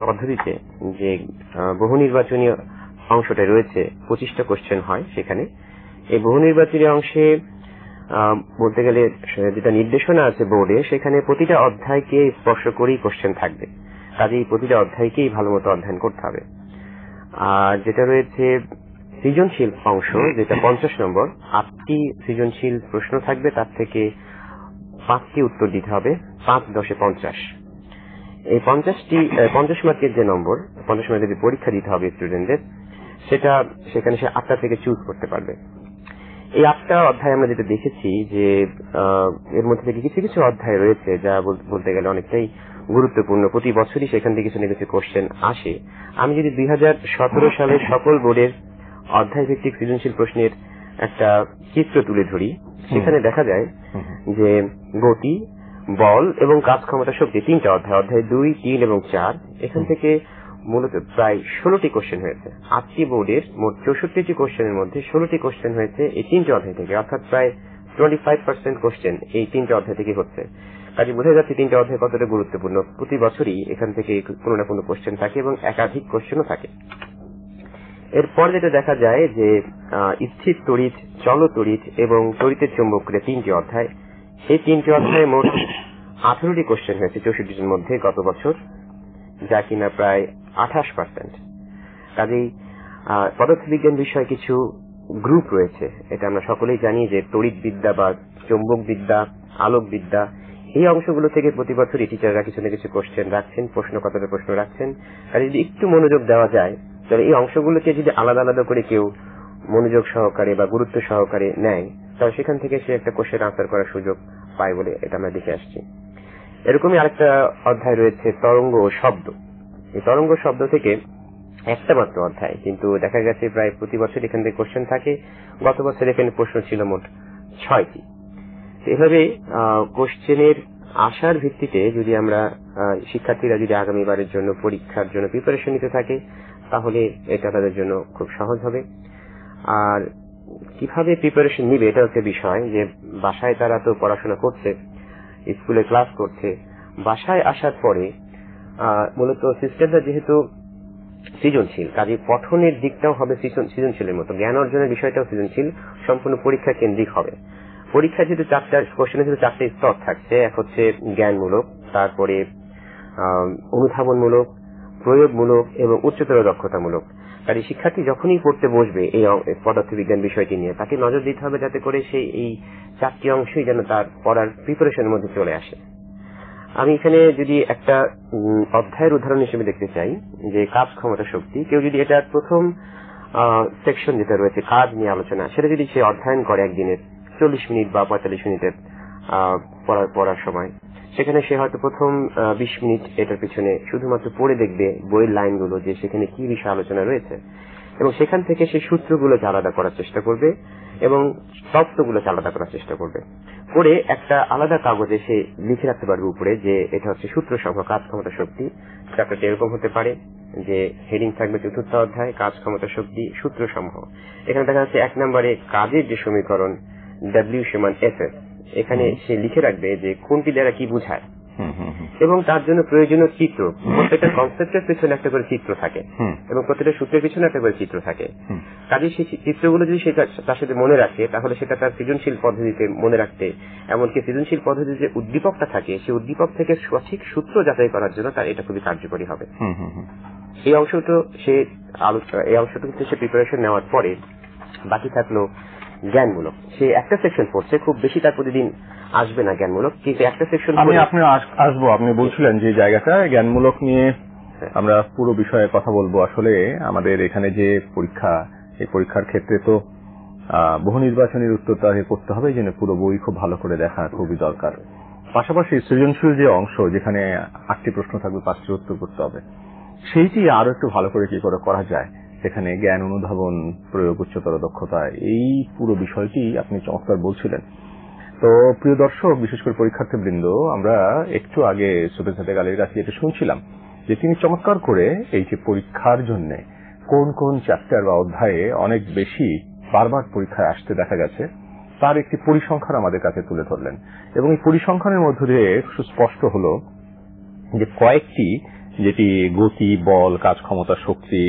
পদ্ধতিতে যে বহু নির্বাচনী অংশটা রয়েছে 25টা কোশ্চেন হয় সেখানে। এই বহু নির্বাচনী অংশে বলতে গেলে যেটা নির্দেশনা আছে বোর্ডে, সেখানে প্রতিটা অধ্যায়কে স্পর্শ করেই কোশ্চেন থাকবে, কাজেই প্রতিটা অধ্যায়কেই ভালো মতো অধ্যয়ন করতে হবে। আর যেটা রয়েছে সৃজনশীল অংশ, যেটা 50 নম্বর, 8টি সৃজনশীল প্রশ্ন থাকবে, তার থেকে 5টি উত্তর দিতে হবে, 5 10 50। এই 50 মার্কের যে নম্বর, 50 মার্কের যে পরীক্ষা দিতে হবে স্টুডেন্টদের, সেটা সেখানে সে 8টা থেকে চুজ করতে পারবে। এই 8টা অধ্যায় আমরা যেটা দেখেছি যে এর মধ্যে থেকে কিছু কিছু অধ্যায় রয়েছে যা বলতে গেলে অনেকটাই গুরুত্বপূর্ণ, প্রতি বছরই সেখান থেকে কিছু না কিছু কোশ্চেন আসে। আমি যদি 2017 সালের সকল বোর্ডের অধ্যায় ভিত্তিক সৃজনশীল প্রশ্নের একটা চিত্র তুলে ধরি, সেখানে দেখা যায় যে গতি, বল এবং কাজ ক্ষমতা শক্তি 3টা অধ্যায়, অধ্যায় 2, 3 এবং 4, এখান থেকে মূলত প্রায় 16টি কোশ্চেন হয়েছে। 8টি বোর্ডের মোট 64টি কোশ্চেনের মধ্যে 16টি কোশ্চেন হয়েছে এই 3টে অধ্যায় থেকে, অর্থাৎ প্রায় 25% কোশ্চেন এই 3টে অধ্যায় থেকে হচ্ছে। কাজে বোঝা যাচ্ছে 3টে অধ্যায় কতটা গুরুত্বপূর্ণ। প্রতি বছরই এখান থেকে কোনো না কোনো কোশ্চেন থাকে এবং একাধিক কোশ্চেনও থাকে। এরপর যেটা দেখা যায় যে স্থির তড়িৎ, চল তড়িৎ এবং তড়িতের চৌম্বকীয় 3টি অধ্যায়, এই 3টি অধ্যায়ে মোট 18টি কোশ্চেন হয়েছে 64টির মধ্যে গত বছর, যা কিনা প্রায় 28%। কাজেই পদার্থবিজ্ঞান বিষয়ে কিছু গ্রুপ রয়েছে, এটা আমরা সকলেই জানি যে তড়িৎ বিদ্যা বা চৌম্বক বিদ্যা, আলোক বিদ্যা, এই অংশগুলো থেকে প্রতি বছরই টিচাররা কিছু না কিছু কোশ্চেন রাখছেন, কতটা প্রশ্ন রাখছেন। কাজে যদি একটু মনোযোগ দেওয়া যায়, তাহলে এই অংশগুলোকে যদি আলাদা আলাদা করে কেউ মনোযোগ সহকারে বা গুরুত্ব সহকারে নেয়, তাহলে সেখান থেকে সে একটা কোশ্চেন আনসার করার সুযোগ পায় বলে এটা আমরা দেখে আসছি। এরকমই আরেকটা অধ্যায় রয়েছে তরঙ্গ ও শব্দ। এই তরঙ্গ শব্দ থেকে একটা মাত্র অধ্যায়, কিন্তু দেখা গেছে প্রায় প্রতি বছর এখান থেকে কোশ্চেন থাকে। গত বছর এখানে প্রশ্ন ছিল মোট 6টি। এভাবে কোশ্চেনের আশার ভিত্তিতে যদি আমরা শিক্ষার্থীরা যদি আগামীবারের জন্য পরীক্ষার জন্য প্রিপারেশন নিতে থাকে, তাহলে এটা তাদের জন্য খুব সহজ হবে। আর কিভাবে প্রিপারেশন নিবে এটা হচ্ছে বিষয়, যে বাসায় তারা তো পড়াশোনা করছে, স্কুলে ক্লাস করছে, বাসায় আসার পরে মূলত সিস্টেমটা যেহেতু সৃজনশীল, কাজে পঠনের দিকটাও হবে সৃজনশীলের মতো, জ্ঞান অর্জনের বিষয়টাও সৃজনশীল, সম্পূর্ণ পরীক্ষা কেন্দ্রিক হবে। পরীক্ষায় যেহেতু 4টা কোশ্চেনের যেহেতু 4টে স্তর থাকছে, এক হচ্ছে জ্ঞানমূলক, তারপরে অনুধাবনমূলক, প্রয়োগমূলক এবং উচ্চতর দক্ষতামূলক। কাজে শিক্ষার্থী যখনই পড়তে বসবে এই পদার্থবিজ্ঞান বিষয়টি নিয়ে, তাকে নজর দিতে হবে যাতে করে সেই এই 4টি অংশই যেন তার পড়ার প্রিপারেশনের মধ্যে চলে আসে। আমি এখানে যদি একটা অধ্যায়ের উদাহরণ হিসেবে দেখতে চাই, যে কাজ ক্ষমতা শক্তি, কেউ যদি এটা প্রথম সেকশন যেটা রয়েছে কাজ নিয়ে আলোচনা, সেটা যদি সে অধ্যয়ন করে একদিনের 40 মিনিট বা 45 মিনিটের পড়ার সময়, সেখানে সে হয়তো প্রথম 20 মিনিট এটার পিছনে শুধুমাত্র পড়ে দেখবে বইয়ের লাইনগুলো, যে সেখানে কি বিষয় আলোচনা রয়েছে, এবং সেখান থেকে সেই সূত্রগুলোকে আলাদা করার চেষ্টা করবে এবং তত্ত্বগুলোকে আলাদা করার চেষ্টা করবে করে একটা আলাদা কাগজে সে লিখে রাখতে পারবে উপরে, যে এটা হচ্ছে সূত্র সমূহ কাজ ক্ষমতা শক্তি। চ্যাপ্টারটা এরকম হতে পারে যে হেডিং থাকবে 4র্থ অধ্যায় কাজ ক্ষমতা শক্তি সূত্র সমূহ। এখানে দেখা যাচ্ছে 1 নম্বরে কাজের যে সমীকরণ W = FF, এখানে সে লিখে রাখবে যে কোনটি দ্বারা কি বোঝায়, এবং তার জন্য প্রয়োজনীয় চিত্র, প্রত্যেকটা কনসেপ্টের পিছনে একটা করে চিত্র থাকে এবং প্রত্যেকটা সূত্রের পিছনে একটা করে চিত্র থাকে। কাজে সেই চিত্রগুলো যদি সে তার সাথে মনে রাখে, তাহলে সেটা তার সৃজনশীল পদ্ধতিতে মনে রাখতে, এমনকি সৃজনশীল পদ্ধতিতে যে উদ্দীপকটা থাকে, সেই উদ্দীপক থেকে সঠিক সূত্র যাচাই করার জন্য তার এটা খুবই কার্যকরী হবে। এই অংশটা সে প্রিপারেশন নেওয়ার পরে বাকি থাকলো জ্ঞানমূলক। সে একটা সেকশন পড়ছে, খুব বেশি তার প্রতিদিন আসবে না জ্ঞানমূলক, কিন্তু একটা সেকশন আপনি আসবো। আপনি বলছিলেন যে জায়গাটা জ্ঞানমূলক নিয়ে আমরা পুরো বিষয়ে কথা বলবো। আসলে আমাদের এখানে যে পরীক্ষা, এই পরীক্ষার ক্ষেত্রে তো বহু নির্বাচনের উত্তর তাকে করতে হবে, এই জন্য পুরো বই খুব ভালো করে দেখা খুবই দরকার। পাশাপাশি সৃজনশীল যে অংশ, যেখানে 8টি প্রশ্ন থাকবে, 5টি উত্তর করতে হবে, সেইটি আরো একটু ভালো করে কি করে করা যায়, সেখানে জ্ঞান, অনুধাবন, প্রয়োগ, উচ্চতর দক্ষতা, এই পুরো বিষয়টি আপনি চমৎকার বলছিলেন। তো প্রিয় দর্শক, বিশেষ করে পরীক্ষার্থীবৃন্দ, আমরা একটু আগে সুফিয়ান সাদেক আলীর কাছে এটা শুনছিলাম যে তিনি চমৎকার করে এই যে পরীক্ষার জন্য কোন কোন চ্যাপ্টার বা অধ্যায়ে অনেক বেশি বারবার পরীক্ষায় আসতে দেখা গেছে, তার একটি পরিসংখ্যান আমাদের কাছে তুলে ধরলেন। এবং এই পরিসংখ্যানের মধ্য দিয়ে সুস্পষ্ট হলো যে কয়েকটি যেটি গতি, বল, কাজ ক্ষমতা, শক্তি,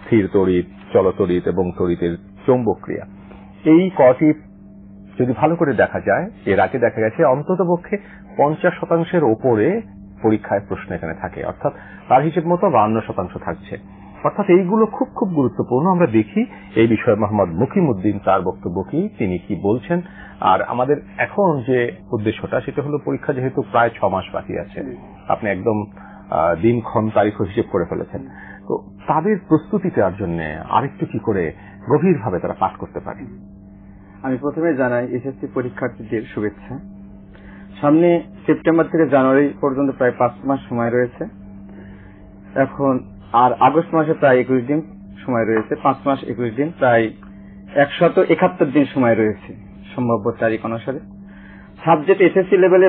স্থির তড়িৎ, চলতড়িৎ এবং তড়িতের চৌম্বক ক্রিয়া। এই কটি যদি ভালো করে দেখা যায়, এর আগে দেখা গেছে অন্তত পক্ষে 50% ওপরে পরীক্ষায় প্রশ্ন এখানে থাকে, অর্থাৎ তার হিসেব মতো 52% থাকছে। অর্থাৎ এইগুলো খুব খুব গুরুত্বপূর্ণ। আমরা দেখি এই বিষয়ে মোহাম্মদ মুকিমউদ্দিন তার বক্তব্য কি, তিনি কি বলছেন। আর আমাদের এখন যে উদ্দেশ্যটা সেটা হলো পরীক্ষা যেহেতু প্রায় 6 মাস বাকি আছে, আপনি একদম দিনক্ষণ তারিখ হিসেব করে ফেলেছেন, তো তাদের প্রস্তুতি দেওয়ার জন্য আরেকটু কি করে গভীরভাবে তারা পাঠ করতে পারে। আমি প্রথমে জানাই এসএসসি পরীক্ষার্থীদের শুভেচ্ছা। সামনে সেপ্টেম্বর থেকে জানুয়ারি পর্যন্ত প্রায় 5 মাস সময় রয়েছে। এখন আর আগস্ট মাসে প্রায় 21 দিন সময় রয়েছে। 5 মাস 21 দিন, প্রায় 171 দিন সময় রয়েছে সম্ভাব্য তারিখ অনুসারে। সাবজেক্ট এসএসসি লেভেলে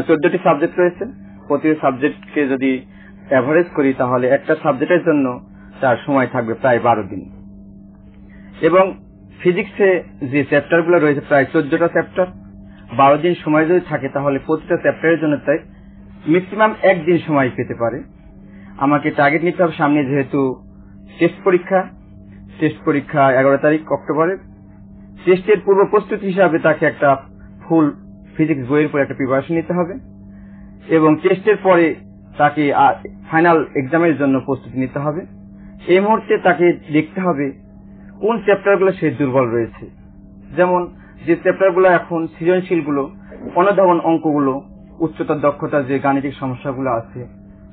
14টি সাবজেক্ট রয়েছে। প্রতি সাবজেক্টকে যদি অ্যাভারেজ করি তাহলে একটা সাবজেক্টের জন্য তার সময় থাকবে প্রায় 12 দিন। এবং ফিজিক্সে যে চ্যাপ্টারগুলো রয়েছে প্রায় 14টা চ্যাপ্টার, 12 দিন সময় যদি থাকে তাহলে প্রতিটা চ্যাপ্টারের জন্য তাই ম্যাক্সিমাম 1 দিন সময় পেতে পারে। আমাকে টার্গেট নিতে হবে সামনে, যেহেতু টেস্ট পরীক্ষা 11 তারিখ অক্টোবরে। টেস্টের পূর্ব প্রস্তুতি হিসাবে তাকে একটা ফুল ফিজিক্স বইয়ের উপর একটা প্রিপারেশন নিতে হবে এবং টেস্টের পরে তাকে ফাইনাল এক্সামের জন্য প্রস্তুতি নিতে হবে। এই মুহূর্তে তাকে দেখতে হবে কোন চ্যাপ্টারগুলো সে দুর্বল রয়েছে। যেমন যে চ্যাপ্টারগুলো এখন সৃজনশীলগুলো, অনুধাবন অঙ্কগুলো, উচ্চতর দক্ষতার যে গাণিতিক সমস্যাগুলো আছে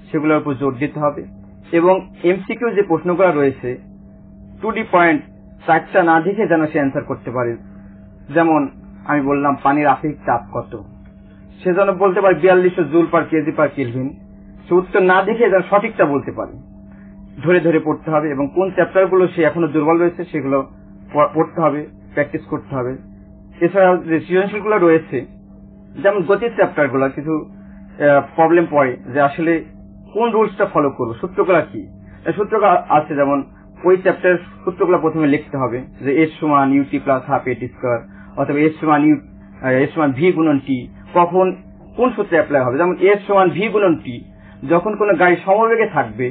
সেগুলোর উপর জোর দিতে হবে। এবং এমসিকিউ যে প্রশ্নগুলো রয়েছে 2D পয়েন্ট 4টা না দেখে যেন সে অ্যান্সার করতে পারে। যেমন আমি বললাম পানির আপেক্ষিক চাপ কত, সে যেন বলতে পারে 4200 joule per kg per kelvin. সে উত্তর না দেখে যেন সঠিকটা বলতে পারে। ধরে ধরে পড়তে হবে এবং কোন চ্যাপ্টারগুলো সে এখনো দুর্বল রয়েছে সেগুলো পড়তে হবে, প্র্যাকটিস করতে হবে। এছাড়াও যে সৃজনশীলগুলো রয়েছে, যেমন গতির চ্যাপ্টারগুলো কিছু প্রবলেম পড়ে যে আসলে কোন রুলসটা ফলো করবো, সূত্রগুলো কি। সূত্রগুলো আছে, যেমন ওই চ্যাপ্টার সূত্রগুলো প্রথমে লিখতে হবে যে S সমান UT plus half AT square, অথবা S সমান V গুণন T, কখন কোন সূত্রে অ্যাপ্লাই হবে। যেমন S সমান V গুণন T, যখন কোনো গাড়ি সমবেগে থাকবে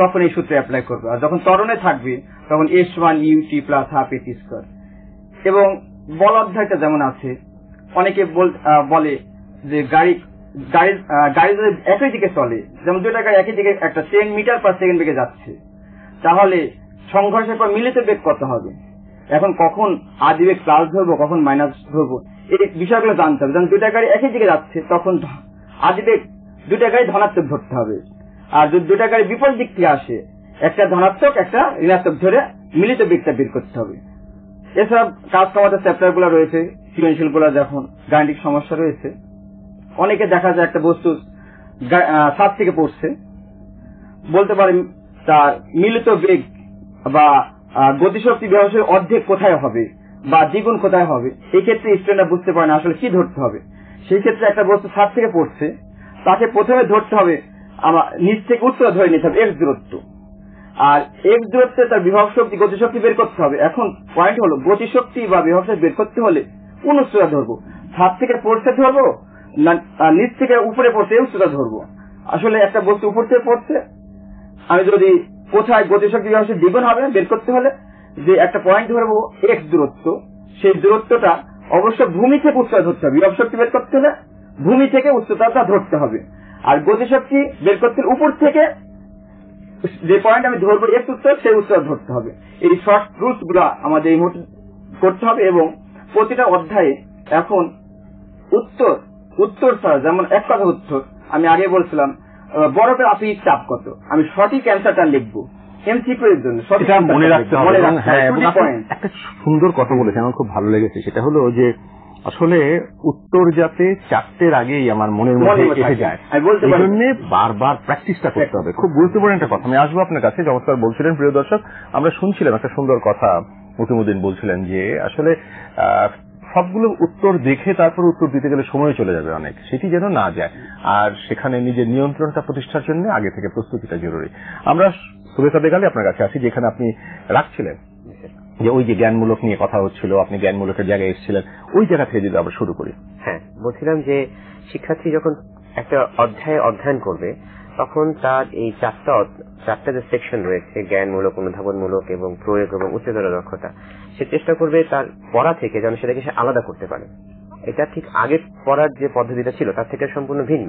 তখন এই সূত্রে অ্যাপ্লাই করবে, আর যখন ত্বরণে থাকবে তখন S সমান UT plus half AT square. এবং বল অধ্যায়টা যেমন আছে, অনেকে বলে যে গাড়ি যদি একই দিকে চলে, যেমন দুইটা গাড়ি একই দিকে একটা 10 মিটার পার সেকেন্ড বেগে যাচ্ছে, তাহলে সংঘর্ষের পর মিলিত বেগ কত হবে। এখন কখন আদি বেগ প্লাস ধরবো, কখন মাইনাস ধরবো, এই বিষয়গুলো জানতে হবে। যেমন দুইটা গাড়ি একই দিকে যাচ্ছে তখন আদি বেগ দুইটা গাড়ি ধনাত্মক ধরতে হবে, আর যদি দুইটা গাড়ি বিপরীত দিক থেকে আসে একটা ধনাত্মক একটা ঋণাত্মক ধরে মিলিত বেগটা বের করতে হবে। এসব কাজ ক্ষমতার চ্যাপ্টার গুলো রয়েছে, সৃজনশীল গুলো যখন গাণিতিক সমস্যা রয়েছে, অনেকে দেখা যায় একটা বস্তু ছাদ থেকে পড়ছে, বলতে পারে তার মিলিত বেগ বা গতিশক্তি বিভাগের অর্ধেক কোথায় হবে বা দ্বিগুণ কোথায় হবে। এই ক্ষেত্রে স্টুডেন্টরা বুঝতে পারে না আসলে কি ধরতে হবে। সেই ক্ষেত্রে একটা বস্তু ছাদ থেকে পড়ছে, তাকে প্রথমে ধরতে হবে আমার নিচ থেকে উচ্চতা ধরে নিতে হবে x দূরত্ব, আর x দূরত্বে তার বিভব শক্তি গতিশক্তি বের করতে হবে। এখন পয়েন্ট হলো গতিশক্তি বা বিভব শক্তি বের করতে হলে কোন উচ্চতা ধরবো, ছাদ থেকে পড়ছে ধরবো না নিচ থেকে উপরে পড়ছে এই উচ্চতা ধরবো। আসলে একটা বস্তু উপর থেকে পড়ছে, আমি যদি কোথায় গতিশক্তি বিভব শক্তি দ্বিগুণ হবে বের করতে হলে যে একটা পয়েন্ট ধরবো x দূরত্ব, সেই দূরত্বটা অবশ্য ভূমি থেকে উচ্চতা ধরতে হবে। বিভব শক্তি বের করতে হলে ভূমি থেকে উচ্চতাটা ধরতে হবে, আর গতিশক্তি বের করতে উপর থেকে যে পয়েন্ট আমি ধরবো x উচ্চতা সেই উচ্চতা ধরতে হবে। এই শর্ট রুলস গুলা আমাদের এই মুহূর্তে করতে হবে। এবং প্রতিটা অধ্যায়ে এখন উত্তর ছাড়া, যেমন এক কথা উত্তর, আমি আগে বলছিলাম বরফের আপেক্ষিক চাপ কত, আমি সঠিক অ্যান্সারটা লিখবো এমসিকিউ এর জন্য, এটা মনে রাখতে হবে। একটা সুন্দর কথা বলেছেন, আমার খুব ভালো লেগেছে, সেটা হলো যে আসলে উত্তর যাতে চারটের আগেই আমার মনের মধ্যে এসে যায়, এই জন্য বারবার প্র্যাকটিসটা করতে হবে। খুব গুরুত্বপূর্ণ একটা কথা। আমি আসবো আপনার কাছে, চমৎকার বলছিলেন প্রিয় দর্শক। আমরা শুনছিলাম একটা সুন্দর কথা, মুকিমউদ্দিন বলছিলেন যে আসলে সবগুলো উত্তর দেখে তারপর উত্তর দিতে গেলে সময় চলে যাবে অনেক, সেটি যেন না যায়। আর সেখানে নিজের নিয়ন্ত্রণটা প্রতিষ্ঠার জন্য আগে থেকে প্রস্তুতিটা জরুরি। আমরা শুভেচ্ছা দেখালে আপনার কাছে আসি, যেখানে আপনি রাখছিলেন যে ওই যে জ্ঞানমূলক নিয়ে কথা হচ্ছিল, আপনি জ্ঞানমূলকের জায়গায় এসেছিলেন, ওই জায়গা থেকে যদি আমরা শুরু করি। হ্যাঁ, বলছিলাম যে শিক্ষার্থী যখন একটা অধ্যায় অধ্যয়ন করবে তখন তার এই চারটা যে সেকশন রয়েছে, জ্ঞানমূলক, অনুধাবনমূলক এবং প্রয়োগ এবং উচ্চতর দক্ষতা, সে চেষ্টা করবে তার পড়া থেকে যেন সেটাকে সে আলাদা করতে পারে। এটা ঠিক আগে পড়ার যে পদ্ধতিটা ছিল তার থেকে সম্পূর্ণ ভিন্ন।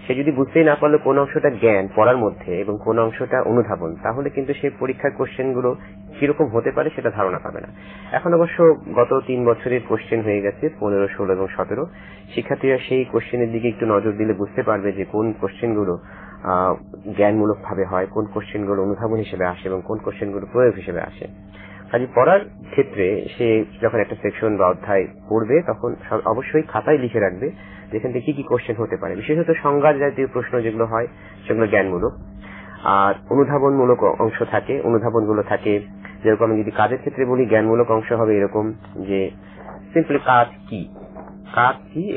সে যদি বুঝতেই না পারলো কোন অংশটা জ্ঞান পড়ার মধ্যে এবং কোন অংশটা অনুধাবন, তাহলে কিন্তু সেই পরীক্ষার কোশ্চেন গুলো কিরকম হতে পারে সেটা ধারণা পাবে না। এখন অবশ্য গত 3 বছরের কোশ্চেন হয়ে গেছে 15, 16 এবং 17। শিক্ষার্থীরা সেই কোশ্চেনের দিকে একটু নজর দিলে বুঝতে পারবে যে কোন কোশ্চেন গুলো জ্ঞানমূলক ভাবে হয়, কোন কোশ্চেন গুলো অনুধাবন হিসেবে আসে এবং কোন কোশ্চেন গুলো প্রয়োগ হিসেবে আসে। কাজে পড়ার ক্ষেত্রে সে যখন একটা সেকশন বা অধ্যায় পড়বে তখন অবশ্যই খাতায় লিখে রাখবে যেখান থেকে কি কোশ্চেন হতে পারে। বিশেষত সংজ্ঞা জাতীয় প্রশ্ন যেগুলো হয় সেগুলো জ্ঞানমূলক, আর অনুধাবনমূলক অংশ থাকে। অনুধাবন গুলো থাকে যেরকম আমি যদি কাজের ক্ষেত্রে বলি, জ্ঞানমূলক অংশ হবে এরকম যে সিম্পলি কাজ কি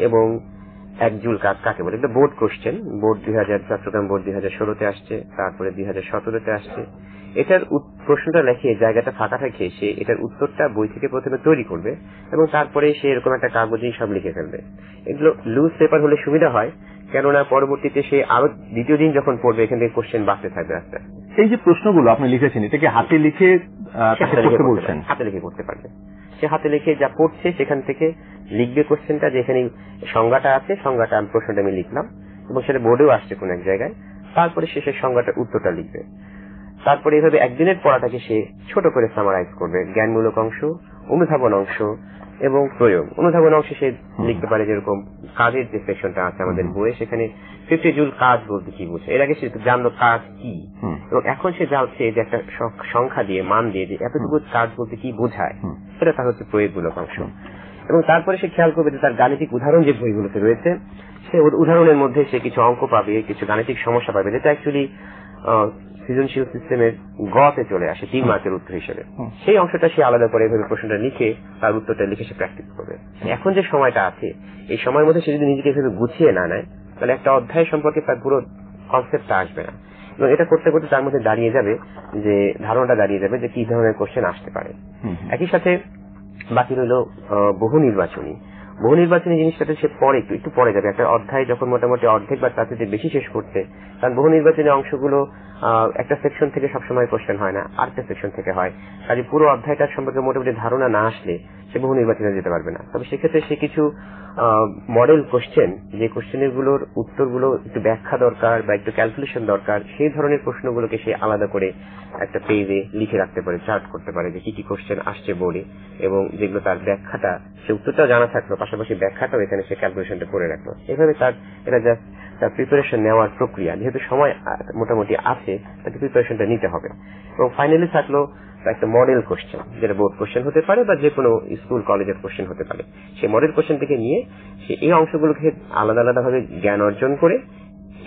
এবং এক জুল কাজ কাকে বলে। এটা board question, board 2000 Chattogram board 2016-তে আসছে, তারপরে 2017-তে আসছে। এটার প্রশ্নটা লিখে জায়গাটা ফাঁকা থাকে, সে এটার উত্তরটা বই থেকে প্রথমে তৈরি করবে এবং তারপরে সে এরকম একটা কাগজেই সব লিখে ফেলবে। এগুলো লুজ পেপার হলে সুবিধা হয়, কেননা পরবর্তীতে সে আরো দ্বিতীয় দিন যখন পড়বে এখান থেকে কোশ্চেন বাড়তে থাকবে আস্তে আস্তে। এই যে প্রশ্নগুলো আপনি লিখেছেন এটাকে হাতে লিখে বলছেন? হাতে লিখে করতে পারবে। সে হাতে লিখে যা পড়ছে সেখান থেকে লিখবে কোশ্চেনটা, যেখানে সংজ্ঞাটা আছে সংজ্ঞাটা প্রশ্নটা আমি লিখলাম এবং সেটা বোর্ডেও আসছে কোন এক জায়গায়। তারপরে সে সেই সংজ্ঞাটার উত্তরটা লিখবে। তারপরে এভাবে একদিনের পড়াটাকে সে ছোট করে সামারাইজ করবে, জ্ঞানমূলক অংশ, অনুধাবন অংশ এবং প্রয়োগ। অনুধাবন অংশে সে লিখতে পারে যেরকম কাজের যে সেকশনটা আছে আমাদের বইয়ে, সেখানে 50 জুল কাজ বলতে কি বোঝে। এর আগে সে জানলো কাজ কি, এবং এখন সে জানছে যে একটা সংখ্যা দিয়ে মান দিয়ে যে এতটুকু কাজ বলতে কি বোঝায়, সেটা তার হচ্ছে প্রয়োগমূলক অংশ। এবং তারপরে সে খেয়াল করবে যে তার গাণিতিক উদাহরণ যে বইগুলোতে রয়েছে সে উদাহরণের মধ্যে সে কিছু অঙ্ক পাবে, কিছু গাণিতিক সমস্যা পাবে, যেটা অ্যাকচুয়ালি সৃজনশীল সিস্টেমের গতে চলে আসে 3 মার্কের উত্তর হিসেবে। সেই অংশটা সে আলাদা করে এভাবে প্রশ্নটা লিখে তার উত্তরটা লিখে সে প্র্যাকটিস করবে। এখন যে সময়টা আছে এই সময়ের মধ্যে সে যদি নিজেকে এভাবে গুছিয়ে না নেয় তাহলে একটা অধ্যায় সম্পর্কে তার পুরো কনসেপ্টটা আসবে না, এবং এটা করতে করতে তার মধ্যে দাঁড়িয়ে যাবে যে ধারণাটা দাঁড়িয়ে যাবে যে কি ধরনের কোশ্চেন আসতে পারে। একই সাথে বাকি রইল বহু নির্বাচনী জিনিসটাতে সে পরে একটু পরে যাবে। একটা অধ্যায় যখন মোটামুটি অর্ধেক বা তার থেকে বেশি শেষ করছে, কারণ বহু নির্বাচনী অংশগুলো একটা সেকশন থেকে সবসময় কোশ্চেন হয় না, আরেকটা সেকশন থেকে হয়। কাজে পুরো অধ্যায়টার সম্পর্কে মোটামুটি ধারণা না আসলে সে বহু নির্বাচনে যেতে পারবে না। তবে সেক্ষেত্রে সে কিছু মডেল কোশ্চেন, যে কোশ্চেনের গুলোর উত্তরগুলো একটু ব্যাখ্যা দরকার বা একটু ক্যালকুলেশন দরকার, সেই ধরনের প্রশ্নগুলোকে সে আলাদা করে একটা পেজে লিখে রাখতে পারে, চার্ট করতে পারে যে কি কি কোশ্চেন আসছে বোর্ডে, এবং যেগুলো তার ব্যাখ্যাটা সে উত্তরটাও জানা থাকলো, পাশাপাশি ব্যাখ্যাটাও এখানে সে ক্যালকুলেশনটা করে রাখলো। এভাবে এটা জাস্ট তার প্রিপারেশন নেওয়ার প্রক্রিয়া। যেহেতু সময় মোটামুটি আছে, তাকে প্রিপারেশনটা নিতে হবে। এবং ফাইনালি থাকলো একটা মডেল কোশ্চেন, যেটা বোর্ড কোশ্চেন হতে পারে বা যে কোনো স্কুল কলেজের কোশ্চেন হতে পারে। সেই মডেল কোশ্চেন থেকে নিয়ে সে এই অংশগুলোকে আলাদা আলাদা ভাবে জ্ঞান অর্জন করে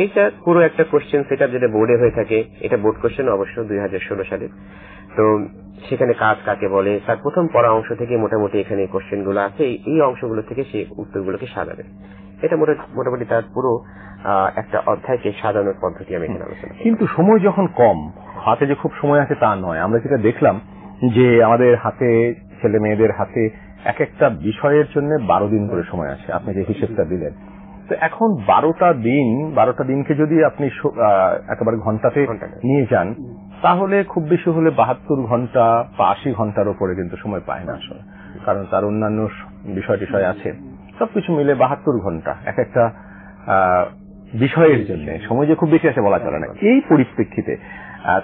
এটা পুরো একটা কোশ্চেন সেটআপ যেটা বোর্ডে হয়ে থাকে, এটা বোর্ড কোশ্চেন অবশ্য 2016 সালে। তো সেখানে কাজ কাকে বলে তার প্রথম পড়া অংশ থেকে মোটামুটি এখানে কোশ্চেন গুলো আছে, এই অংশগুলো থেকে সে উত্তরগুলোকে সাজাবে। এটা মোটামুটি তার পুরো একটা অধ্যায়কে সাজানোর পদ্ধতি আমি এখানে আলোচনা। কিন্তু সময় যখন কম, হাতে যে খুব সময় আছে তা নয়। আমরা যেটা দেখলাম যে আমাদের হাতে, ছেলে মেয়েদের হাতে এক একটা বিষয়ের জন্য 12 দিন করে সময় আছে, আপনি যে হিসেবটা দিলেন। তো এখন 12টা দিনকে যদি আপনি একেবারে ঘন্টাতে নিয়ে যান, তাহলে খুব বেশি হলে 72 ঘন্টা বা 80 ঘন্টার উপরে কিন্তু সময় পায় না আসলে, কারণ তার অন্যান্য বিষয় আছে। সবকিছু মিলে 72 ঘন্টা এক একটা বিষয়ের জন্য সময় যে খুব বেশি আছে বলা চলে না। এই পরিপ্রেক্ষিতে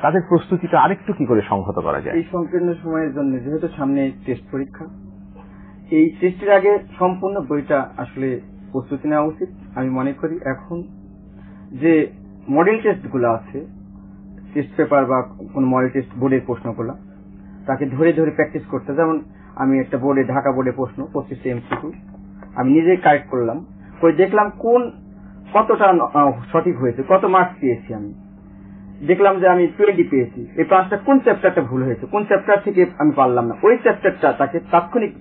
তাদের প্রস্তুতিটা আরেকটু কি করে সংহত করা যায়? এই সংকীর্ণ সময়ের জন্য যেহেতু সামনে টেস্ট পরীক্ষা, এই টেস্টের আগে সম্পূর্ণ বইটা আসলে প্রস্তুতি নেওয়া উচিত আমি মনে করি। এখন যে মডেল টেস্ট গুলো আছে, টেস্ট পেপার বা কোন মডেল টেস্ট বোর্ডের প্রশ্নগুলো, তাকে ধরে ধরে প্র্যাকটিস করতে। যেমন আমি একটা বোর্ডে, ঢাকা বোর্ডে প্রশ্ন 25টা এমসিকিউ আমি নিজেই কারেক্ট করলাম, করে দেখলাম কতটা সঠিক হয়েছে, কত মার্কস পেয়েছি। আমি দেখলাম যে আমি 20 পেয়েছি। এই 5টা কোন চ্যাপ্টারটা ভুল হয়েছে, কোন চ্যাপ্টার থেকে আমি পারলাম না, ওই চ্যাপ্টারটা তাকে তাৎক্ষণিক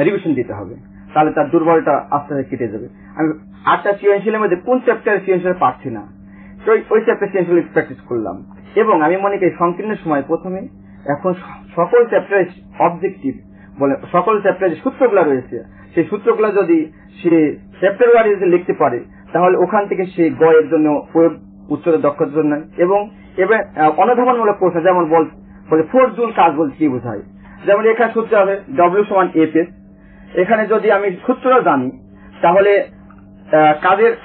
রিভিশন দিতে হবে, তাহলে তার দুর্বলটা আস্তে আস্তে কেটে যাবে। আমি 8টা সৃজনশীলের মধ্যে কোন চ্যাপ্টার সৃজনশীল পারছি না, ওই চ্যাপ্টার সৃজনশীল প্র্যাকটিস করলাম। এবং আমি মনে করি সংকীর্ণ সময় প্রথমে এখন সকল চ্যাপ্টারের অবজেক্টিভ বলে, সকল চ্যাপ্টারের সূত্রগুলো রয়েছে, সেই সূত্রগুলো যদি সে চ্যাপ্টার ওয়াইজ লিখতে পারে, তাহলে ওখান থেকে সে গয়ের জন্য প্রয়োগ উত্তরের দক্ষতার জন্য। এবং এবার অনুধাবনমূলক প্রশ্ন, যেমন বলে 4 জুল কাজ বলতে কি বোঝায়, যেমন এখানে সূত্র হবে W = F। এখানে যদি আমি সূত্রটা জানি তাহলে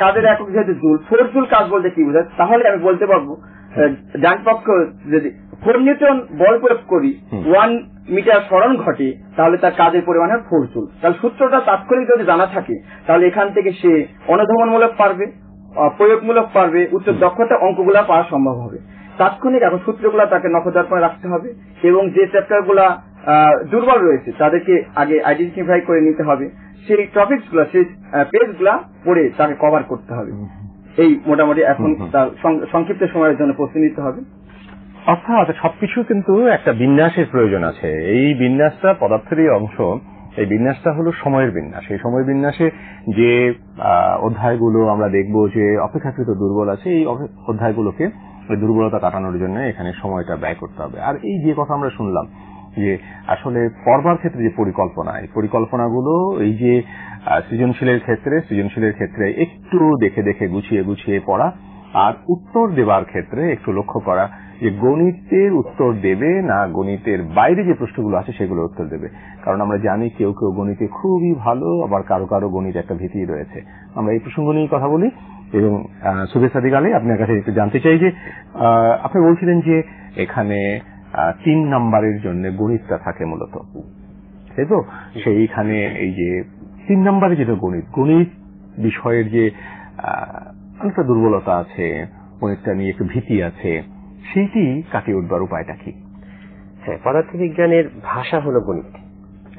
কাজের একক যেহেতু জুল, 4 জুল কাজ বলতে কি বোঝায়, তাহলে আমি বলতে পারবো ডান পক্ষ যদি 4 নিউটন বল প্রয়োগ করি 1 মিটার সরণ ঘটে, তাহলে তার কাজের পরিমাণ হয় 4 জুল। তাহলে সূত্রটা তাৎক্ষণিক যদি জানা থাকে তাহলে এখান থেকে সে অনুধাবনমূলক পারবে, প্রয়োগমূলক পারবে, উচ্চ দক্ষতা অঙ্কগুলা পাওয়া সম্ভব হবে। তাৎক্ষণিক এখন সূত্রগুলা তাকে নখদর্পণে রাখতে হবে এবং যে চ্যাপ্টার গুলা দুর্বল রয়েছে তাদেরকে আগে আইডেন্টিফাই করে নিতে হবে, সেই টপিকস গুলা, সেই পেজ গুলা পড়ে তাকে কভার করতে হবে। এই মোটামুটি এখন তার সংক্ষিপ্ত সময়ের জন্য প্রস্তুতি নিতে হবে। অর্থাৎ সবকিছু কিন্তু একটা বিন্যাসের প্রয়োজন আছে। এই বিন্যাসটা পদার্থেরই অংশ। এই বিন্যাসটা হলো সময়ের বিন্যাস। এই সময় বিন্যাসে যে অধ্যায়গুলো আমরা দেখব যে অপেক্ষাকৃত দুর্বল আছে, এই অধ্যায়গুলোকে দুর্বলতা কাটানোর জন্য এখানে সময়টা ব্যয় করতে হবে। আর এই যে কথা আমরা শুনলাম যে আসলে পড়বার ক্ষেত্রে যে পরিকল্পনা, এই পরিকল্পনাগুলো এই যে সৃজনশীলের ক্ষেত্রে একটু দেখে দেখে গুছিয়ে পড়া, আর উত্তর দেবার ক্ষেত্রে একটু লক্ষ্য করা যে গণিতের উত্তর দেবে না গণিতের বাইরে যে প্রশ্নগুলো আছে সেগুলো উত্তর দেবে। কারণ আমরা জানি কেউ কেউ গণিতে খুবই ভালো, আবার কারো কারো গণিত একটা ভীতি রয়েছে। আমরা এই প্রসঙ্গ নিয়ে কথা বলি। এবং সুবেশ সাদিক আলী, আপনার কাছে একটু জানতে চাই যে আপনি বলছিলেন যে এখানে 3 নাম্বারের জন্য গণিতটা থাকে মূলত, তাই তো? সেইখানে এই যে 3 নাম্বারে যেটা গণিত বিষয়ের যে অনেকটা দুর্বলতা আছে, গণিতটা নিয়ে একটু ভীতি আছে, সেইটি কাটিয়ে উঠবার উপায়টা কি? হ্যাঁ, পদার্থবিজ্ঞানের ভাষা হলো গণিত।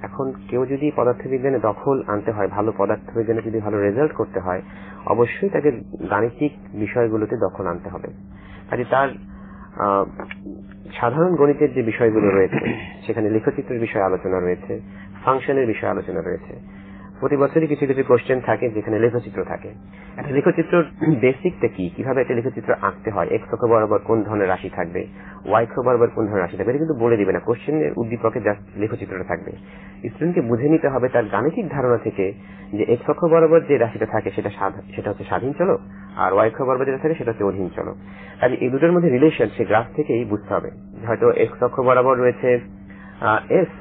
এখন কেউ যদি পদার্থবিজ্ঞানে দখল আনতে হয়, ভালো পদার্থবিজ্ঞানে যদি ভালো রেজাল্ট করতে হয়, অবশ্যই তাকে গাণিতিক বিষয়গুলোতে দখল আনতে হবে। কাজে তার সাধারণ গণিতের যে বিষয়গুলো রয়েছে সেখানে লেখচিত্রের বিষয়ে আলোচনা রয়েছে, ফাংশনের বিষয়ে আলোচনা রয়েছে। প্রতি বছরই কিছু কিছু কোশ্চেন থাকে যেখানে লেখচিত্র থাকে। একটা লেখচিত্রের বেসিকটা কি, কিভাবে একটা লেখচিত্র আঁকতে হয়, এক্স অক্ষ বরাবর কোন ধরনের রাশি থাকবে, ওয়াই অক্ষ বরাবর কোন ধরনের রাশি থাকবে, এটা কিন্তু বলে দিবে না। কোশ্চেনের উদ্দীপকে জাস্ট লেখচিত্রটা থাকবে। স্টুডেন্টকে বুঝে নিতে হবে তার গাণিতিক ধারণা থেকে যে এক্স অক্ষ বরাবর যে রাশিটা থাকে সেটা হচ্ছে স্বাধীন চলক, আর ওয়াই অক্ষ বরাবর যেটা থাকে সেটা হচ্ছে অধীন চলক। কাজে এই দুটোর মধ্যে রিলেশন সে গ্রাফ থেকেই বুঝতে হবে। হয়তো এক্স অক্ষ বরাবর রয়েছে এফ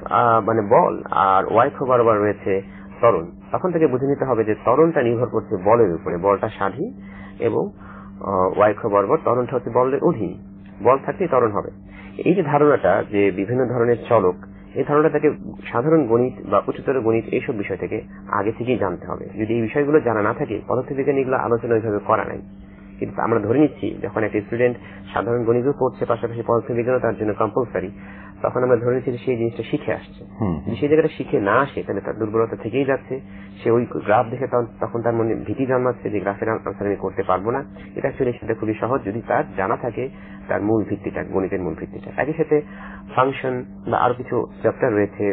মানে বল, আর ওয়াই অক্ষ বরাবর রয়েছে ত্বরণ। তখন থেকে বুঝে নিতে হবে যে ত্বরণটা নির্ভর করছে বলের উপরে, বলটা স্বাধীন, এবং ওয়াই অক্ষ বরাবর ত্বরণটা হচ্ছে বলের অধীন। বল থাকলেই ত্বরণ হবে। এই যে ধারণাটা যে বিভিন্ন ধরনের চলক, এই ধারণাটা তাকে সাধারণ গণিত বা উচ্চতর গণিত এইসব বিষয় থেকে আগে থেকেই জানতে হবে। যদি এই বিষয়গুলো জানা না থাকে, পদার্থবিজ্ঞান এগুলো আলোচনা ওইভাবে করা নাই। কিন্তু আমরা ধরে নিচ্ছি যখন একটা স্টুডেন্ট সাধারণ গণিতও পড়ছে, পাশাপাশি পদার্থবিজ্ঞানও তার জন্য কম্পালসারি, তখন আমরা ধরে নিচ্ছি যে সেই জিনিসটা শিখে আসছে। সেই জায়গাটা শিখে না আসে তাহলে তার দুর্বলতা থেকেই যাচ্ছে। সে ওই গ্রাফ দেখে তখন তার মনে ভীতি জন্মাচ্ছে যে গ্রাফের আনসার আমি করতে পারবো না। এটা অ্যাকচুয়ালি সেটা খুবই সহজ যদি তার জানা থাকে তার মূল ভিত্তিটা, গণিতের মূল ভিত্তিটা। একই সাথে ফাংশন বা আরো কিছু চ্যাপ্টার রয়েছে,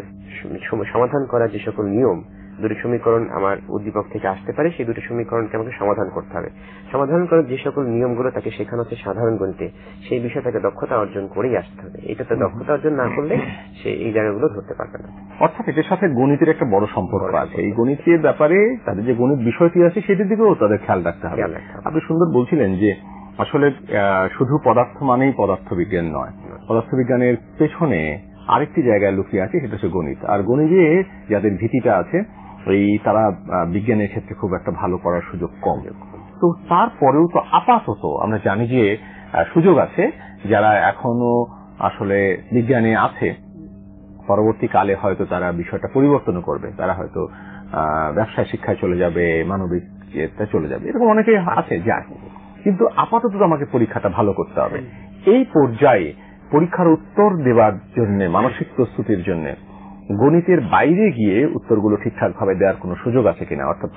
সমাধান করার যে সকল নিয়ম, দুটি সমীকরণ আমার উদ্দীপক থেকে আসতে পারে, সেই দুটি সমীকরণকে আমাকে সমাধান করতে হবে। সমাধান করার যে সকল নিয়মগুলো তাকে শেখানো হচ্ছে সাধারণ গণিতে, সেই বিষয়ে তাকে দক্ষতা অর্জন করেই আসতে হবে। এটাতে দক্ষতা অর্জন না করলে সে এই জায়গাগুলো ধরতে পারবে না। অর্থাৎ এটার সাথে গণিতের একটা বড় সম্পর্ক আছে। এই গণিতের ব্যাপারে তাদের যে গণিত বিষয়টি আছে সেটির দিকেও তাদের খেয়াল রাখতে হবে। আপনি সুন্দর বলছিলেন যে আসলে শুধু পদার্থ মানেই পদার্থবিজ্ঞান নয়, পদার্থবিজ্ঞানের পেছনে আরেকটি জায়গায় লুকিয়ে আছে, সেটা হচ্ছে গণিত। আর গণিতে যাদের ভীতিটা আছে তারা বিজ্ঞানের ক্ষেত্রে খুব একটা ভালো করার সুযোগ কম। তো তারপরেও তো আপাতত আমরা জানি যে সুযোগ আছে, যারা এখনো আসলে বিজ্ঞানে আছে, পরবর্তীকালে হয়তো তারা বিষয়টা পরিবর্তন করবে, তারা হয়তো ব্যবসায় শিক্ষায় চলে যাবে, মানবিক চলে যাবে, এরকম অনেকে আছে যায়। কিন্তু আপাতত আমাকে পরীক্ষাটা ভালো করতে হবে। এই পর্যায়ে পরীক্ষার উত্তর দেওয়ার জন্য, মানসিক প্রস্তুতির জন্য গণিতের বাইরে গিয়ে উত্তরগুলো ঠিকঠাক ভাবে দেওয়ার কোন সুযোগ আছে কিনা, অর্থাৎ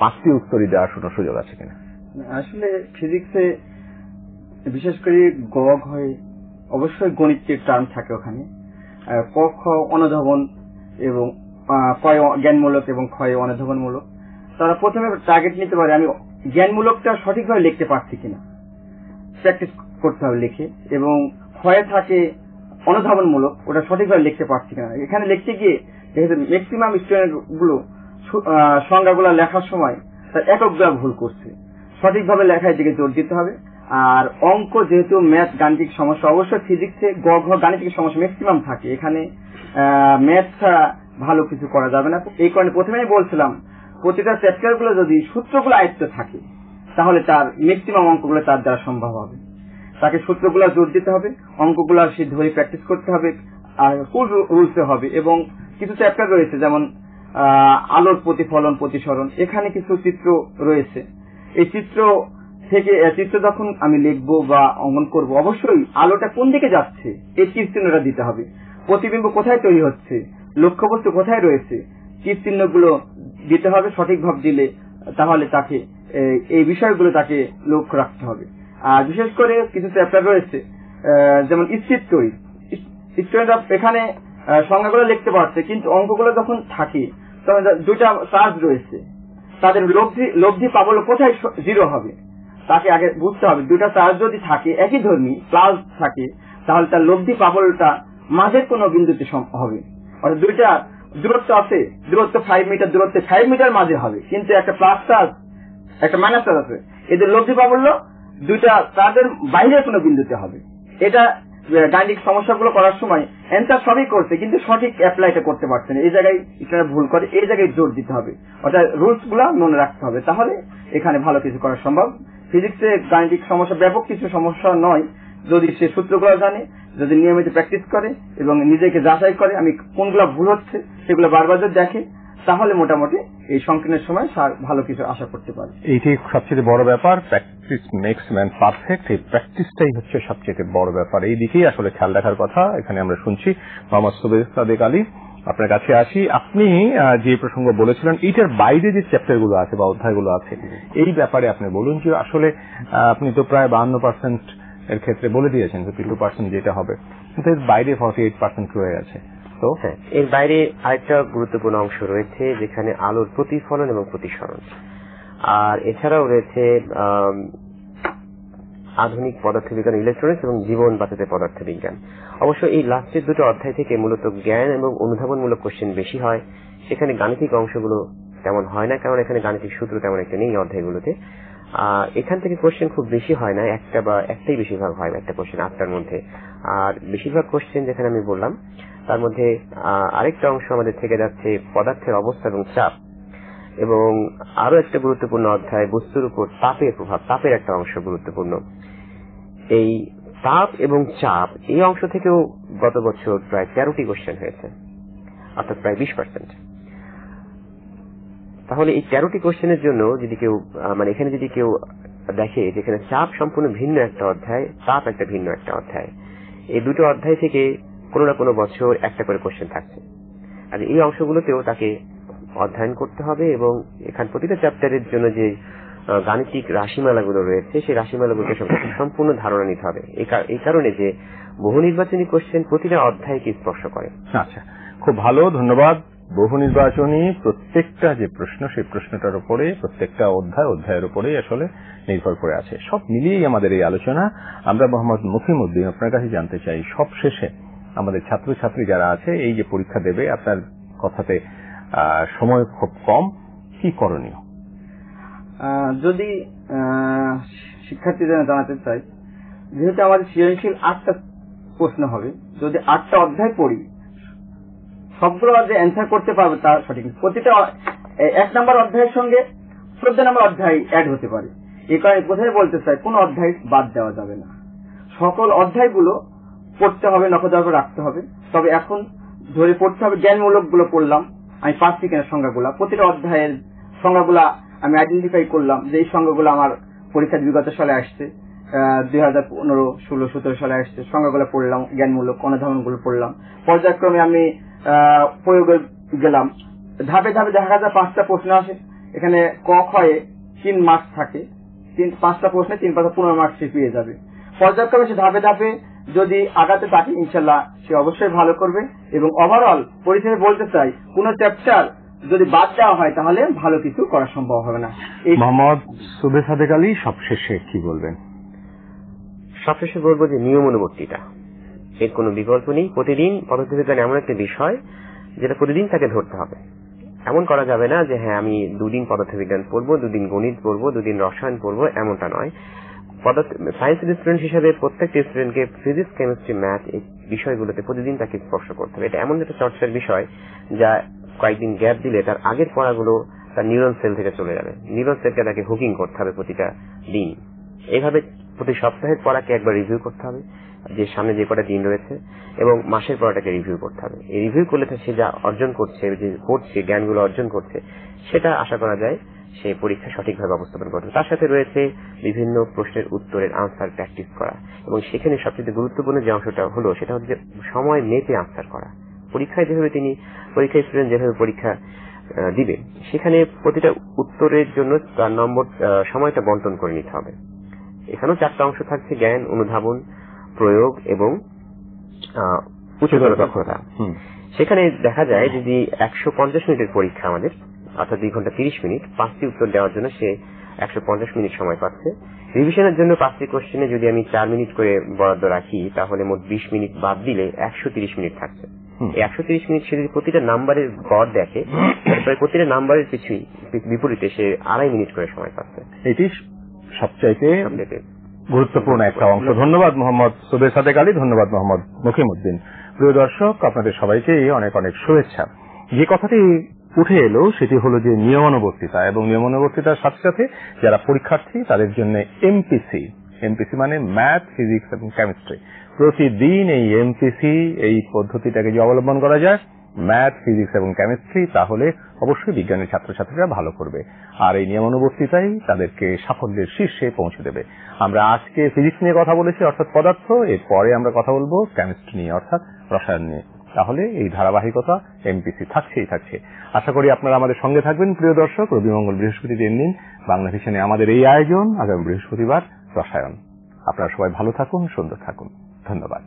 5টি উত্তরই দেওয়ার কোন সুযোগ আছে কিনা? আসলে ফিজিক্সে বিশেষ করে গ হয় অবশ্যই গণিতের টার্ম থাকে ওখানে, ক খ অনুধাবন এবং কয় জ্ঞানমূলক এবং ক্ষয় অনুধাবনমূলক। তারা প্রথমে টার্গেট নিতে পারে আমি জ্ঞানমূলকটা সঠিকভাবে লিখতে পারছি কিনা, প্র্যাকটিস করতে হবে লিখে। এবং ক্ষয়ে থাকে অনুধাবনমূলক, ওটা সঠিকভাবে লিখতে পারছি কিনা। এখানে লিখতে গিয়ে ম্যাক্সিমাম স্টুডেন্ট গুলো সংজ্ঞাগুলো লেখার সময় তার এককগুলো ভুল করছে। সঠিকভাবে লেখার দিকে জোর দিতে হবে। আর অঙ্ক যেহেতু ম্যাথ গাণিতিক সমস্যা, অবশ্যই ফিজিক্সে গাণিতিক সমস্যা ম্যাক্সিমাম থাকে, এখানে ম্যাথ ছাড়া ভালো কিছু করা যাবে না। এই কারণে প্রথমেই বলছিলাম প্রতিটা চ্যাপ্টার গুলো যদি সূত্রগুলো আয়ত্ত থাকে তাহলে তার ম্যাক্সিমাম অঙ্কগুলো তার দ্বারা সম্ভব হবে। তাকে সূত্রগুলো জোর দিতে হবে, অঙ্কগুলো সে ধরে প্র্যাকটিস করতে হবে, আর ফুল রুলসে হবে। এবং কিছু চ্যাপ্টার রয়েছে যেমন আলোর প্রতিফলন প্রতিসরণ, এখানে কিছু চিত্র রয়েছে। এই চিত্র থেকে চিত্র যখন আমি লিখবো বা অঙ্কন করব, অবশ্যই আলোটা কোন দিকে যাচ্ছে এই তীর চিহ্নটা দিতে হবে, প্রতিবিম্ব কোথায় তৈরি হচ্ছে, লক্ষ্যবস্তু কোথায় রয়েছে, তীর চিহ্নগুলো দিতে হবে। সঠিকভাবে দিলে তাহলে তাকে এই বিষয়গুলো তাকে লক্ষ্য রাখতে হবে। আর বিশেষ করে কিছু চ্যাপ্টার রয়েছে যেমন স্থির তড়িৎ, এখানে সংজ্ঞাগুলো লিখতে পারছে, কিন্তু অঙ্কগুলো যখন থাকে তখন দুইটা চার্জ রয়েছে, তাদের লব্ধি পাবল কোথায় জিরো হবে তাকে আগে বুঝতে হবে। দুইটা চার্জ যদি থাকে একই ধর্মী প্লাস থাকে তাহলে তার লব্ধি পাবলটা মাঝের কোন বিন্দুতে হবে। অর্থাৎ দুইটা দূরত্ব আছে, দূরত্ব 5 মিটার, দূরত্ব 5 মিটার মাঝে হবে, কিন্তু একটা প্লাস চার্জ একটা মাইনাস চার্জ আছে, এদের লব্ধি পাবল্য দুইটা চার্জের বাইরের কোন বিন্দুতে হবে। এটা গাণিতিক সমস্যাগুলো করার সময় অ্যান্সার সবই করছে কিন্তু সঠিক অ্যাপ্লাইটা করতে পারছে না, এই জায়গায় এটা ভুল করে, এই জায়গায় জোর দিতে হবে, অর্থাৎ রুলস গুলা মনে রাখতে হবে, তাহলে এখানে ভালো কিছু করা সম্ভব। ফিজিক্সে গাণিতিক সমস্যা ব্যাপক কিছু সমস্যা নয়, যদি সে সূত্রগুলো জানে, যদি নিয়মিত প্র্যাকটিস করে এবং নিজেকে যাচাই করে আমি কোনগুলো ভুল হচ্ছে সেগুলো বারবার যদি দেখে, তাহলে মোটামুটি এই সংকীর্ণের সময় ভালো কিছু আশা করতে পারে। এইটাই সবচেয়ে বড় ব্যাপার, প্র্যাকটিস মেক্স ম্যান পারফেক্ট। এই প্র্যাকটিসটাই হচ্ছে সবচেয়ে বড় ব্যাপার, এই দিকেই আসলে খেয়াল রাখার কথা এখানে আমরা শুনছি। মোহাম্মদ সুবেহ সাদেক আলী, আপনার কাছে আসি। আপনি যে প্রসঙ্গ বলেছিলেন এইটার বাইরে যে চ্যাপ্টার গুলো আছে বা অধ্যায়গুলো আছে, এই ব্যাপারে আপনি বলুন যে আসলে আপনি তো প্রায় 52% এর ক্ষেত্রে বলে দিয়েছেন 52% যেটা হবে, কিন্তু এর বাইরে 48% রয়ে গেছে। তো হ্যাঁ, এর বাইরে আরেকটা গুরুত্বপূর্ণ অংশ রয়েছে যেখানে আলোর প্রতিফলন এবং প্রতিসরণ, আর এছাড়াও রয়েছে আধুনিক পদার্থবিজ্ঞান, ইলেকট্রনিক্স এবং জীবন বাঁচাতে পদার্থবিজ্ঞান। অবশ্য এই লাস্টের দুটো অধ্যায় থেকে মূলত জ্ঞান এবং অনুধাবনমূলক কোশ্চেন বেশি হয়, সেখানে গাণিতিক অংশগুলো তেমন হয় না, কারণ এখানে গাণিতিক সূত্র তেমন একটা নেই অধ্যায়গুলোতে। এখান থেকে কোশ্চেন খুব বেশি হয় না, একটা বা একটাই বেশিরভাগ হয়, একটা কোশ্চেন 8টার মধ্যে। আর বেশিরভাগ কোশ্চেন যেখানে আমি বললাম তার মধ্যে আরেকটা অংশ আমাদের থেকে যাচ্ছে পদার্থের অবস্থা এবং চাপ, এবং আরো একটা গুরুত্বপূর্ণ অধ্যায় বস্তুর উপর তাপের প্রভাব, তাপের একটা অংশ গুরুত্বপূর্ণ। এই তাপ এবং চাপ এই অংশ থেকেও গত বছর প্রায় 13টি কোশ্চেন হয়েছে, অর্থাৎ প্রায় 20%। তাহলে এই 13টি কোশ্চেনের জন্য যদি কেউ এখানে যদি কেউ দেখে যেখানে চাপ সম্পূর্ণ ভিন্ন একটা অধ্যায়, তাপ একটা ভিন্ন একটা অধ্যায়, এই দুটো অধ্যায় থেকে কোনো না কোনো বছর একটা করে কোশ্চেন থাকছে। আর এই অংশগুলোতেও তাকে অধ্যয়ন করতে হবে এবং এখানে প্রতিটা চ্যাপ্টারের জন্য যে গাণিতিক রাশিমালাগুলো রয়েছে সেই রাশিমালাগুলোকে সম্পূর্ণ ধারণা নিতে হবে। এই কারণে যে বহু নির্বাচনী কোশ্চেন প্রতিটা অধ্যায়কে স্পর্শ করে। আচ্ছা, খুব ভালো, ধন্যবাদ। বহু নির্বাচনী প্রত্যেকটা যে প্রশ্ন, সেই প্রশ্নটার উপরে প্রত্যেকটা অধ্যায়ের উপরে আসলে নির্ভর করে আছে। সব মিলিয়েই আমাদের এই আলোচনা। আমরা মোহাম্মদ মফিমউদ্দিন আপনার কাছে জানতে চাই, সব শেষে আমাদের ছাত্রছাত্রী যারা আছে এই যে পরীক্ষা দেবে, আপনার কথাতে সময় খুব কম, কি করণীয়? যদি শিক্ষার্থীদের জানাতে চাই, যেহেতু আমাদের সৃজনশীল 8টা প্রশ্ন হবে, যদি 8টা অধ্যায় পড়ি সবগুলো অধ্যায় অ্যান্সার করতে পারবে তার সঠিক। প্রতিটা 1 নম্বর অধ্যায়ের সঙ্গে 14 নম্বর অধ্যায় অ্যাড হতে পারে, এই কারণে কোথায় বলতে চাই কোন অধ্যায় বাদ দেওয়া যাবে না, সকল অধ্যায়গুলো পড়তে হবে, নখদর্পে রাখতে হবে। তবে এখন ধরে পড়তে হবে জ্ঞানমূলক গুলো পড়লাম, আমি পাচ্ছি কিনা সংজ্ঞাগুলা, প্রতিটা অধ্যায়ের সংজ্ঞাগুলা আমি আইডেন্টিফাই করলাম যে এই সংজ্ঞাগুলো আমার পরীক্ষার বিগত সালে আসছে, 2015, 16, 17 সালে আসছে, সংজ্ঞাগুলো পড়লাম, জ্ঞানমূলক অনুধাবনগুলো পড়লাম, পর্যায়ক্রমে আমি প্রয়োগে গেলাম, ধাপে ধাপে দেখা যায় 5টা প্রশ্ন আসে, এখানে ক খয়ে 3 মার্কস থাকে, 5টা প্রশ্নে 3 পাতা 15 মার্কস সে পেয়ে যাবে। পর্যায়ক্রমে সে ধাপে ধাপে যদি আগাতে থাকে ইনশাল্লাহ সে অবশ্যই ভালো করবে। এবং ওভারঅল পরিশেষে বলতে চাই, কোন চ্যাপ্টার যদি বাদ দেওয়া হয় তাহলে ভালো কিছু করা সম্ভব হবে না। মোহাম্মদ সুবেহ সাদেক আলী, সবশেষে কি বলবেন? সবশেষে বলবো যে নিয়ম অনুবর্তিতা, এর কোনো বিকল্প নেই। প্রতিদিন পদার্থবিজ্ঞান এমন একটা বিষয় যেটা প্রতিদিন তাকে ধরতে হবে। এমন করা যাবে না যে হ্যাঁ আমি 2 দিন পদার্থবিজ্ঞান পড়বো, 2 দিন গণিত পড়বো, 2 দিন রসায়ন পড়বো, এমনটা নয়। সায়েন্সের স্টুডেন্ট হিসেবে প্রত্যেকটা স্টুডেন্টকে ফিজিক্স, কেমিস্ট্রি, ম্যাথ এই বিষয়গুলোতে প্রতিদিন তাকে স্পর্শ করতে হবে। এটা এমন একটা চর্চার বিষয় যা কয়েকদিন গ্যাপ দিলে তার আগের পড়াগুলো তার নিউরন সেল থেকে চলে যাবে। নিউরন সেলকে তাকে হুকিং করতে হবে প্রতিটা দিন। এইভাবে প্রতি সপ্তাহের পড়াকে একবার রিভিউ করতে হবে, যে সামনে যে কটা দিন রয়েছে, এবং মাসের পড়াটাকে রিভিউ করতে হবে। এই রিভিউ করলে সে যা অর্জন করছে, যে পড়ছে, জ্ঞানগুলো অর্জন করছে, সেটা আশা করা যায় সে পরীক্ষা সঠিকভাবে অবস্থাপন করবে। তার সাথে রয়েছে বিভিন্ন প্রশ্নের উত্তরের আনসার প্র্যাকটিস করা, এবং সেখানে সবচেয়ে গুরুত্বপূর্ণ যে অংশটা হলো সেটা হচ্ছে সময় মেপে আনসার করা। পরীক্ষায় যেভাবে পরীক্ষায় স্টুডেন্ট যেভাবে পরীক্ষা দিবে, সেখানে প্রতিটা উত্তরের জন্য তার নম্বর সময়টা বন্টন করে নিতে হবে। এখানেও 4টা অংশ থাকছে: জ্ঞান, অনুধাবন, প্রয়োগ এবং উচ্চতর দক্ষতা। সেখানে দেখা যায় যদি 150 মিনিটের পরীক্ষা আমাদের, অর্থাৎ 2 ঘন্টা 30 মিনিট, 5টি উত্তর দেওয়ার জন্য সে 150 মিনিট সময় পাচ্ছে। রিভিশনের জন্য 5টি কোশ্চেনে যদি আমি 4 মিনিট করে বরাদ্দ রাখি, তাহলে মোট 20 মিনিট বাদ দিলে 130 মিনিট থাকছে। এই 130 মিনিট সে যদি প্রতিটা নাম্বারের গড় দেখে, তারপরে প্রতিটা নাম্বারের বিপরীতে সে 2.5 মিনিট করে সময় পাচ্ছে। এটি সবচাইতে গুরুত্বপূর্ণ একটা অংশ। ধন্যবাদ মোহাম্মদ সুবের সাদেক আলী, ধন্যবাদ মোহাম্মদ মকিমউদ্দিন। প্রিয় দর্শক, আপনাদের সবাইকে অনেক অনেক শুভেচ্ছা। যে কথাটি উঠে এলো সেটি হলো যে নিয়মানুবর্তিতা, এবং নিয়মানুবর্তিতার সাথে সাথে যারা পরীক্ষার্থী তাদের জন্য এমপিসি মানে ম্যাথ, ফিজিক্স এবং কেমিস্ট্রি। প্রতিদিন এই এমপিসি এই পদ্ধতিটাকে যে অবলম্বন করা যায়, ম্যাথ, ফিজিক্স এবং কেমিস্ট্রি, তাহলে অবশ্যই বিজ্ঞানের ছাত্রছাত্রীরা ভালো করবে, আর এই নিয়মানুবর্তিতাই তাদেরকে সাফল্যের শীর্ষে পৌঁছে দেবে। আমরা আজকে ফিজিক্স নিয়ে কথা বলেছি, অর্থাৎ পদার্থ। এরপরে আমরা কথা বলবো কেমিস্ট্রি নিয়ে, অর্থাৎ রসায়ন নিয়ে। তাহলে এই ধারাবাহিকতা এমপিসি থাকছে। আশা করি আপনারা আমাদের সঙ্গে থাকবেন। প্রিয় দর্শক, রবি, মঙ্গল, বৃহস্পতি 3 দিন বাংলা ভিশনে আমাদের এই আয়োজন। আগামী বৃহস্পতিবার রসায়ন। আপনারা সবাই ভালো থাকুন, সুন্দর থাকুন। ধন্যবাদ।